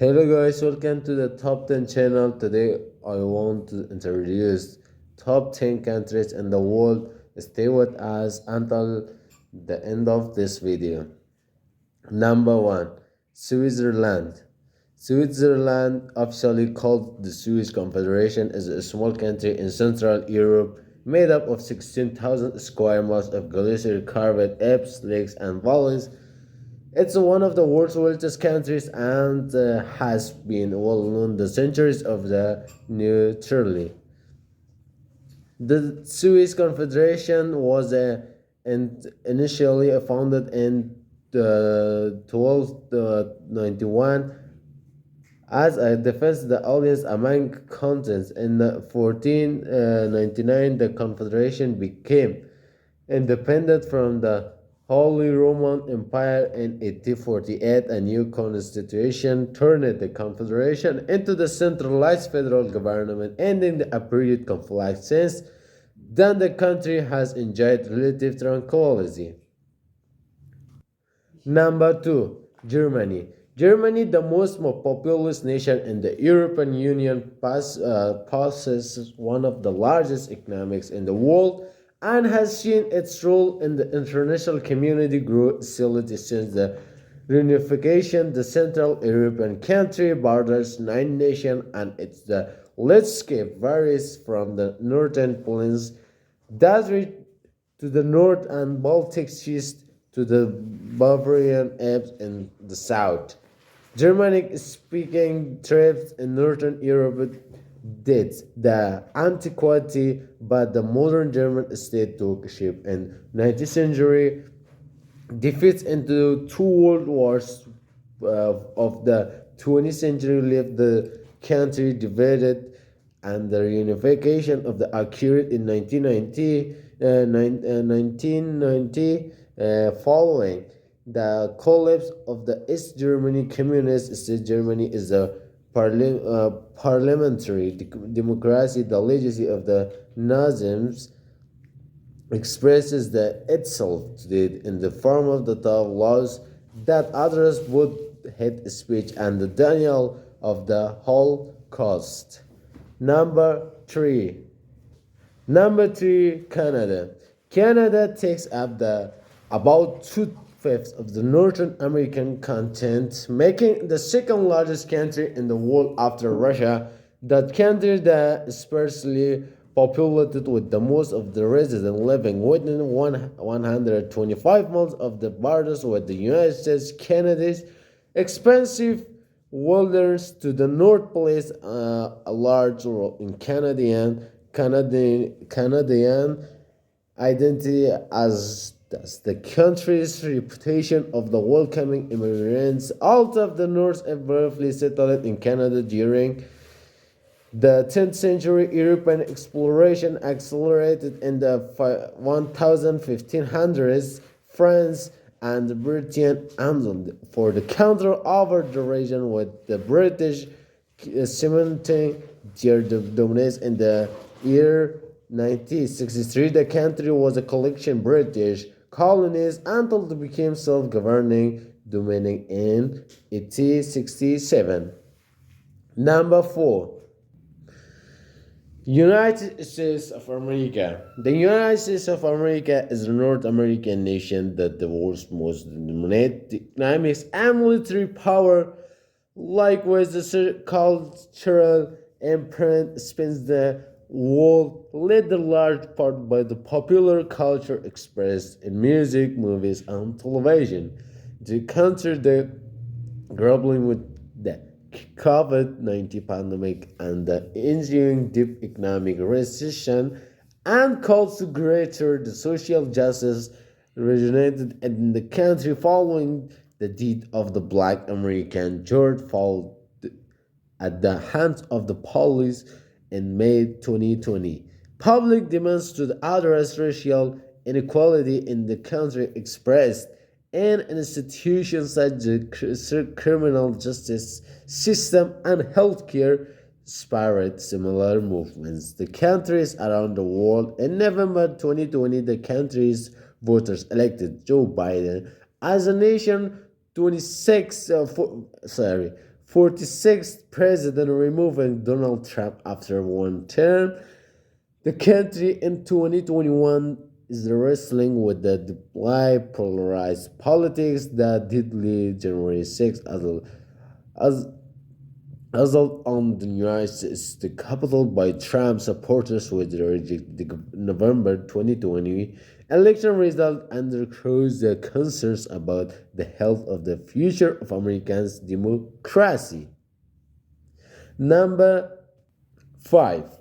Hello guys, welcome to the top 10 channel. Today I want to introduce top 10 countries in the world. Stay with us until the end of this video. Number 1, Switzerland. Switzerland, officially called the Swiss Confederation, is a small country in Central Europe made up of 16,000 square miles of glacier-carved Alps, lakes and valleys. It's one of the world's wealthiest countries and has been well known the centuries of the neutrality. The Swiss Confederation was initially founded in 1291 as a defense of the alliance among continents. In 1499, the Confederation became independent from the Holy Roman Empire. In 1848, a new constitution turned the Confederation into the centralized federal government, ending a period of conflict. Since then, the country has enjoyed relative tranquility. Number 2, Germany. Germany, the most populous nation in the European Union, possesses one of the largest economies in the world and has seen its role in the international community grow steadily since the reunification. The Central European country borders 9 nations, and its the landscape varies from the northern plains that reach to the north and Baltic Seas to the Bavarian Alps in the south. Germanic speaking tribes in Northern Europe did the antiquity, but the modern German state took shape in 19th century. Defeats into two world wars of the 20th century left the country divided, and the reunification of the occurred in 1990 following the collapse of the East Germany Communist State. Germany is a parliamentary democracy. The legacy of the Nazis expresses itself today in the form of the tough laws that address both hate speech and the denial of the Holocaust. Number 3. Canada. Canada takes up the about two-fifths of the North American continent, making the second largest country in the world after Russia. That country is sparsely populated with the most of the residents living within 125 miles of the borders with the United States. Canada's expansive wilderness to the north plays a large role in Canadian identity, as does the country's reputation of the welcoming immigrants out of the north and briefly settled in Canada. During the 10th century, European exploration accelerated in the 1500s. France and Britain aimed for the control over the region, with the British cementing their dominance. In the year 1963, the country was a collection of British colonies until it became self-governing domain in 1867. Number 4. United States of America. The United States of America is a North American nation that the world's most dominant economics and military power. Likewise, the cultural imprint spans the world, led in large part by the popular culture expressed in music, movies, and television. To counter the grappling with the COVID-19 pandemic and the ensuing deep economic recession, and calls to greater the social justice originated in the country following the death of the Black American George Floyd at the hands of the police in May 2020. Public demands to address racial inequality in the country expressed in institutions such as the criminal justice system and healthcare spirit similar movements. The countries around the world. In November 2020, the country's voters elected Joe Biden as a nation 26 uh, for, sorry 46th president removing Donald Trump after one term. The country in 2021 is wrestling with the bipolarized politics that did lead January 6th as assault on the United States the Capitol by Trump supporters with the November 2020 election result underscores the concerns about the health of the future of Americans' democracy. Number 5.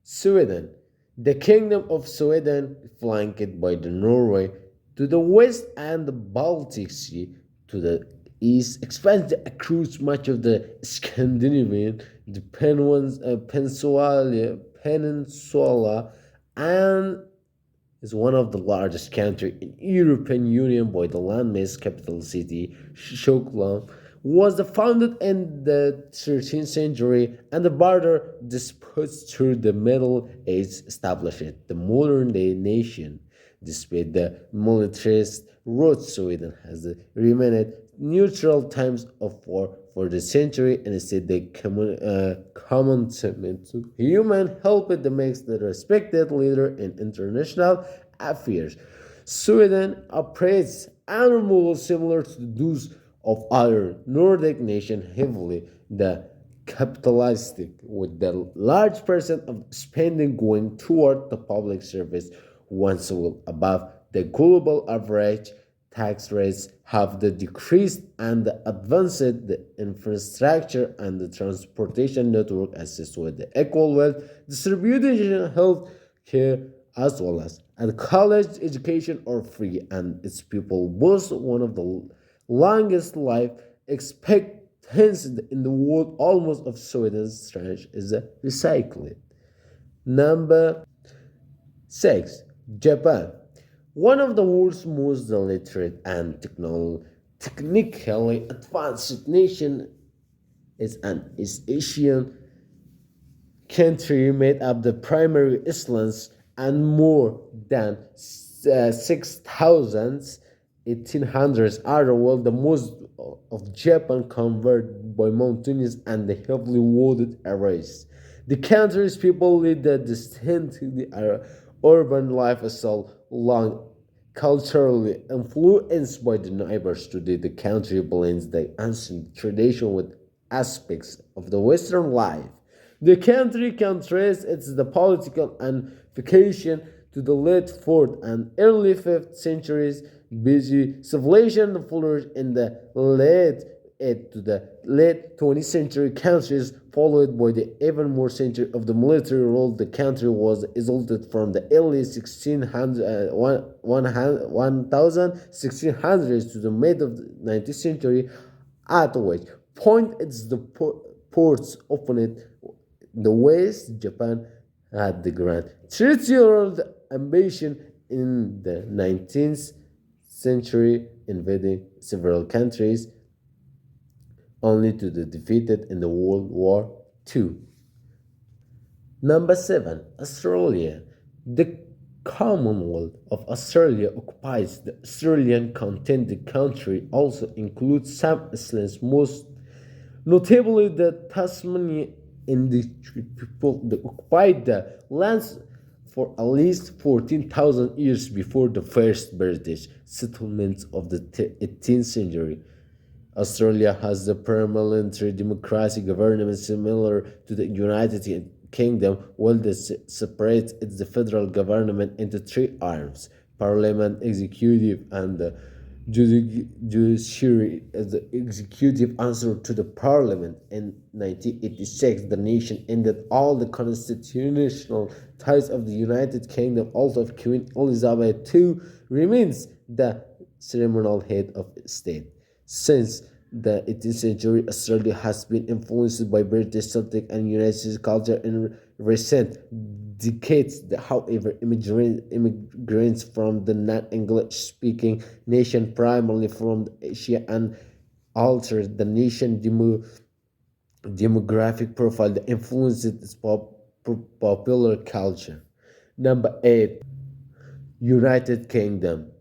Sweden. The Kingdom of Sweden, flanked by the Norway to the west and the Baltic Sea to the east, expands across much of the Scandinavian, the Peninsula, and is one of the largest countries in European Union by the landmass. Capital city Stockholm was founded in the 13th century, and the border disputes through the Middle Ages established the modern-day nation. Despite the militarist roots, Sweden has remained neutral times of war for the century, and instead the commitment to human help it makes the respected leader in international affairs. Sweden operates under models similar to those of other Nordic nations, heavily the capitalistic, with the large percent of spending going toward the public service, once well above the global average. Tax rates have decreased and advanced the infrastructure and the transportation network assist with the equal wealth distribution, health care, as well as and college education are free, and its people boast one of the longest life expectancy in the world. Almost of Sweden's trash is recycled. Number 6. Japan. One of the world's most literate and technically advanced nation is an East Asian country made up the primary islands and more than 6,000 1800s are well the most of Japan covered by mountains and the heavily wooded areas. The country's people lead a distinctly urban lifestyle, long culturally influenced by the neighbors. Today, the country blends the ancient tradition with aspects of the Western life. The country can trace its the political unification to the late 4th and early 5th centuries. Busy civilization flourished in the late 8th to the late 20th century countries, followed by the even more century of the military rule. The country was isolated from the early 1600s to the mid of the 19th century, at which point it's the ports opened the West. Japan had the grand territorial ambition in the 19th century, invading several countries, only to be defeated in the World War II. Number 7. Australia. The Commonwealth of Australia occupies the Australian continent. The country also includes some islands, most notably the Tasmania. In the people that occupied the lands for at least 14,000 years before the first British settlements of the 18th century. Australia has a parliamentary democratic government similar to the United Kingdom, while this separates its federal government into three arms: parliament, executive, and the judiciary. As the executive answer to the parliament. In 1986, the nation ended all the constitutional ties of the United Kingdom. Also, Queen Elizabeth II remains the ceremonial head of state. Since the 18th century, Australia has been influenced by British, Celtic, and United States culture in recent decades. However, immigrants from the non-English speaking nation, primarily from Asia, and altered the nation's demographic profile that influenced its popular culture. Number 8. United Kingdom.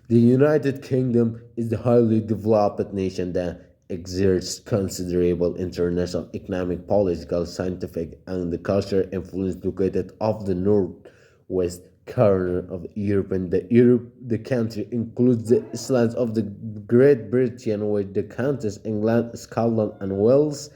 The United Kingdom is a highly developed nation that exerts considerable international economic, political, scientific, and the cultural influence located off the northwest corner of Europe. And the country includes the islands of the Great Britain, with the counties England, Scotland, and Wales,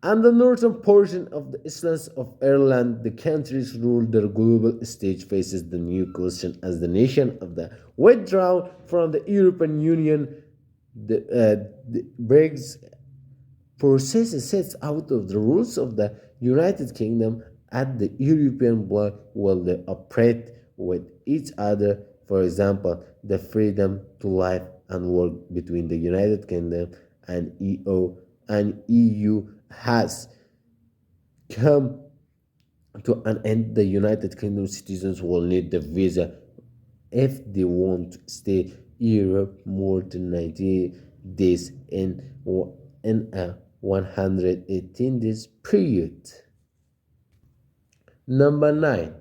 and the northern portion of the islands of Ireland. The countries rule the global stage faces the new question as the nation of the withdrawal from the European Union. The Brexit process sets out of the rules of the United Kingdom at the European bloc will they operate with each other. For example, the freedom to live and work between the United Kingdom and EU has come to an end. The United Kingdom citizens will need the visa if they want to stay Europe more than 90 days in a 118 days period. Number 9,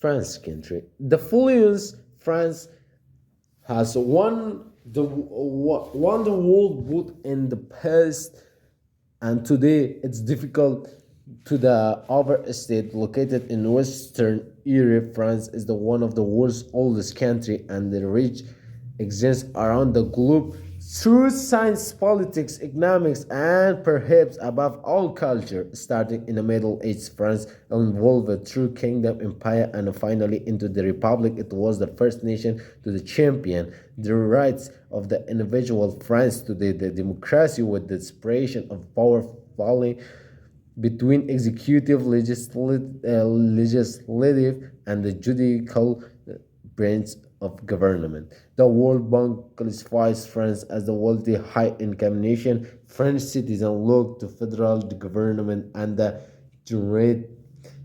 France country. The followings France has won the world both in the past and today. It's difficult to the other state located in Western Europe. France is the one of the world's oldest country, and the reach exists around the globe through science, politics, economics, and perhaps above all culture. Starting in the Middle Ages, France evolved through kingdom, empire, and finally into the republic. It was the first nation to champion the rights of the individual. France today, the democracy with the separation of power falling between executive, legislative, and the judicial branch of government. The World Bank classifies France as the wealthy, high-income nation. French citizens look to federal government and generate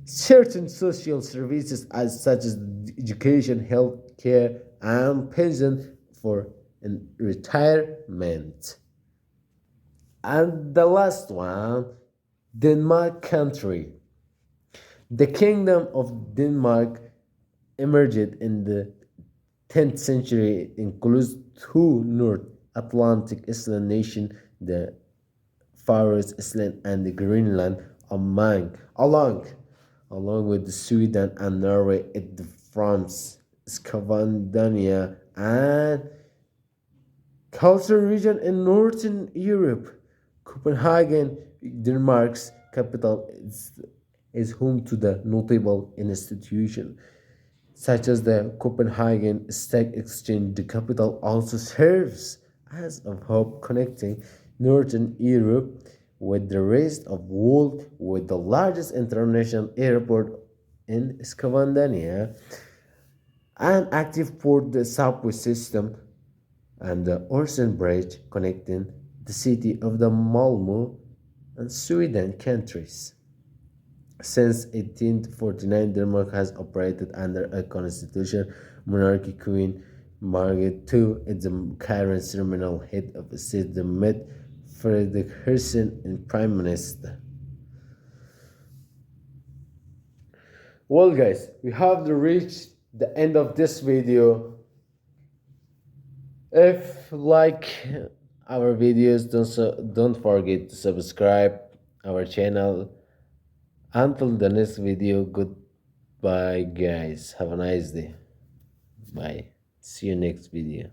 certain social services as such as education, health care, and pension for retirement. And the last one, Denmark country. The Kingdom of Denmark emerged in the 10th century. It includes two North Atlantic island nations, the Faroe Islands and the Greenland, along with Sweden and Norway. It forms Scandinavia and cultural region in Northern Europe. Copenhagen, Denmark's capital, is home to the notable institutions such as the Copenhagen Stock Exchange. The capital also serves as a hub connecting Northern Europe with the rest of the world, with the largest international airport in Scandinavia, an active port, the subway system, and the Øresund Bridge connecting the city of the Malmö and Sweden countries. Since 1849, Denmark has operated under a constitutional monarchy. Queen Margaret II is the current ceremonial head of the state. The Met Frederiksen is Prime Minister. Well, guys, we have reached the end of this video. If you like our videos, don't forget to subscribe our channel. Until the next video, goodbye guys, have a nice day, bye, see you next video.